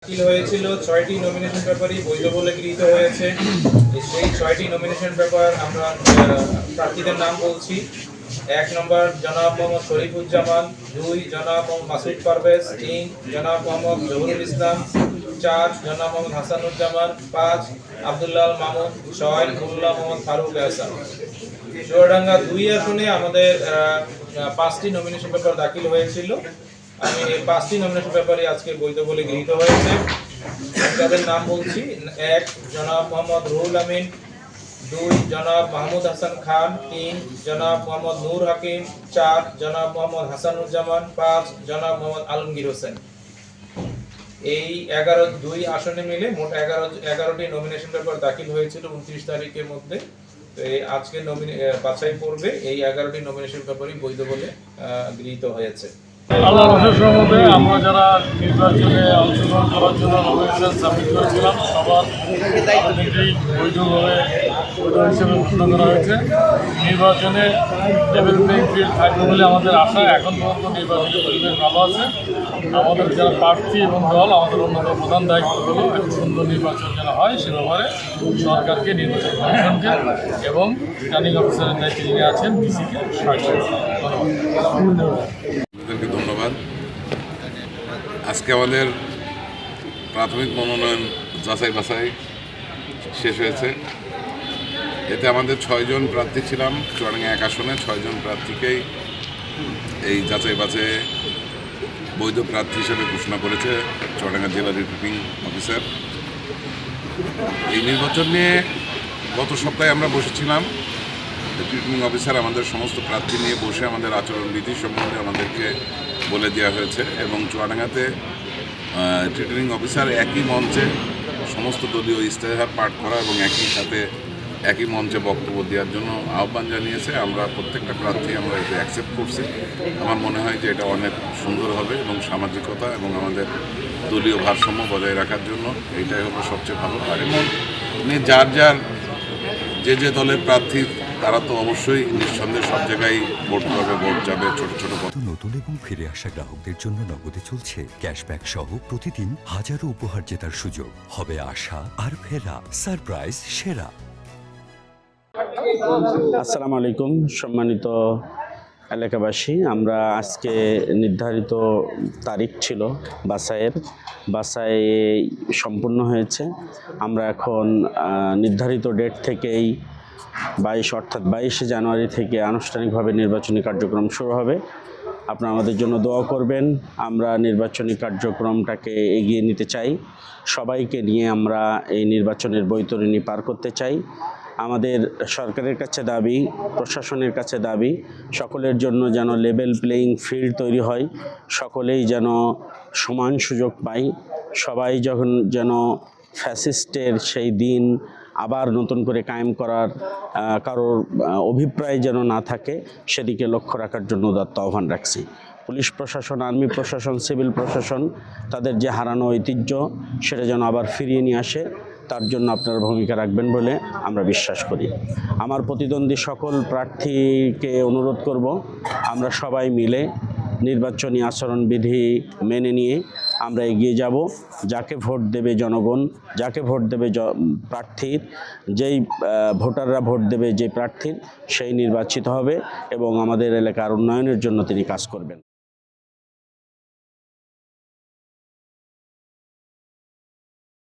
দাখিল হয়েছিল 6টি নমিনেশন পেপারই বৈধ বলে গৃহীত হয়েছে। সেই 6টি নমিনেশন পেপার আমরা প্রার্থীদের নাম বলছি। 1 নম্বর জনাব মোহাম্মদ শরীফুজ্জামান, 2 জনাব মোহাম্মদ মাসুদ পারভেজ, 3 জনাব মোহাম্মদ জহুরুল ইসলাম, 4 জনাব মোহাম্মদ হাসানুজ্জামান, 5 আব্দুল্লাহ মামুন, 6 মোল্লা মোহাম্মদ ফারুক হাসান। চুয়াডাঙ্গা 2 আসনে আমাদের 5টি নমিনেশন পেপার দাখিল হয়েছিল। আমি এই 5টি নমিনেশন পেপারই আজকে বৈধ বলে গৃহীত হয়েছে। তাদের নাম বলছি। 1 জনাব মোহাম্মদ রুহুল আমিন, 2 জনাব মাহমুদ হাসান খান, 3 জনাব মোহাম্মদ নূর হাকিম, 4 জনাব মোহাম্মদ হাসানুজ্জামান, 5 জনাব মোহাম্মদ আলমগীর হোসেন। এই 2 আসনে মিলে মোট 11টি নমিনেশন পেপার দাখিল হয়েছিল 29 তারিখের মধ্যে। তো এই আজকে বাছাই পর্বে এই 11টি নমিনেশন পেপারই বৈধ বলে গৃহীত হয়েছে। আল্লাহর অশেষ রহমতে আমরা যারা নির্বাচনে অংশগ্রহণ করার জন্য নমিনেশন সাবমিট করেছিলাম সবার অনেকেই বৈধভাবে বৈধ হিসেবে ঘোষণা করা হয়েছে। নির্বাচনে লেভেল প্লেইং ফিল্ড থাকবে বলে আমাদের আশা। এখন পর্যন্ত নির্বাচনী পরিবেশ ভালো আছে। আমাদের যারা প্রার্থী এবং দল আমাদের অন্যতম প্রধান দায়িত্ব হলো একটা সুন্দর নির্বাচন যেন হয় সে ব্যাপারে সরকারকে, নির্বাচন কমিশনকে এবং রিটার্নিং অফিসারের দায়িত্বে যিনি আছেন ডিসিকে ধন্যবাদ। ধন্যবাদ। আজকে আমাদের প্রাথমিক মনোনয়ন যাচাই বাছাই শেষ হয়েছে। এতে আমাদের 6 জন প্রার্থী ছিলাম চুয়াডাঙ্গা 1 আসনে। 6 জন প্রার্থীকেই এই যাচাই বাছাই বৈধ প্রার্থী হিসেবে ঘোষণা করেছে চুয়াডাঙ্গা জেলা রিটার্নিং অফিসার। এই নির্বাচন নিয়ে গত সপ্তাহে আমরা বসেছিলাম। রিটার্নিং অফিসার আমাদের সমস্ত প্রার্থী নিয়ে বসে আমাদের আচরণবিধি সম্বন্ধে আমাদেরকে বলে দেওয়া হয়েছে এবং চুয়াডাঙ্গাতে রিটার্নিং অফিসার একই মঞ্চে সমস্ত দলীয় ইশতেহার পাঠ করা এবং একই সাথে একই মঞ্চে বক্তব্য দেওয়ার জন্য আহ্বান জানিয়েছে। আমরা প্রত্যেকটা প্রার্থী আমরা এটা অ্যাকসেপ্ট করছি। আমার মনে হয় যে এটা অনেক সুন্দর হবে এবং সামাজিকতা এবং আমাদের দলীয় ভারসাম্য বজায় রাখার জন্য এইটাই হলো সবচেয়ে ভালো। আর এমন যার যে দলের প্রার্থী তারা তো অবশ্যই নিঃসন্দেহে সব জায়গায় ভোট করবে, ভোট যাবে ছোট নতুন এবং ফিরে আসা গ্রাহকদের জন্য নগদে চলছে ক্যাশব্যাক সহ প্রতিদিন হাজারো উপহার জেতার সুযোগ। হবে আশা আর ফেরা, সারপ্রাইজ সেরা। আসসালামু আলাইকুম সম্মানিত এলাকাবাসী, আমরা আজকে নির্ধারিত তারিখ ছিল বাছাই সম্পূর্ণ হয়েছে। আমরা এখন নির্ধারিত ডেট থেকেই 22 জানুয়ারি থেকে আনুষ্ঠানিকভাবে নির্বাচনী কার্যক্রম শুরু হবে। আপনারা আমাদের জন্য দোয়া করবেন। আমরা নির্বাচনী কার্যক্রমটাকে এগিয়ে নিতে চাই। সবাইকে নিয়ে আমরা এই নির্বাচনের বৈতরণী পার করতে চাই। আমাদের সরকারের কাছে দাবি, প্রশাসনের কাছে দাবি, সকলের জন্য যেন লেভেল প্লেইং ফিল্ড তৈরি হয়, সকলেই যেন সমান সুযোগ পায়, সবাই যেন ফ্যাসিস্টের সেই দিন আবার নতুন করে কায়েম করার কারোর অভিপ্রায় যেন না থাকে, সেদিকে লক্ষ্য রাখার জন্য উদাত্ত আহ্বান রাখছি। পুলিশ প্রশাসন, আর্মি প্রশাসন, সিভিল প্রশাসন তাদের যে হারানো ঐতিহ্য সেটা যেন আবার ফিরিয়ে নিয়ে আসে, তার জন্য আপনারা ভূমিকা রাখবেন বলে আমরা বিশ্বাস করি। আমার প্রতিদ্বন্দ্বী সকল প্রার্থীকে অনুরোধ করব, আমরা সবাই মিলে নির্বাচনী আচরণবিধি মেনে নিয়ে আমরা এগিয়ে যাব। যাকে ভোট দেবে জনগণ, যাকে ভোট দেবে প্রার্থীর, যেই ভোটাররা ভোট দেবে যে প্রার্থীর, সেই নির্বাচিত হবে এবং আমাদের এলাকার উন্নয়নের জন্য তিনি কাজ করবেন।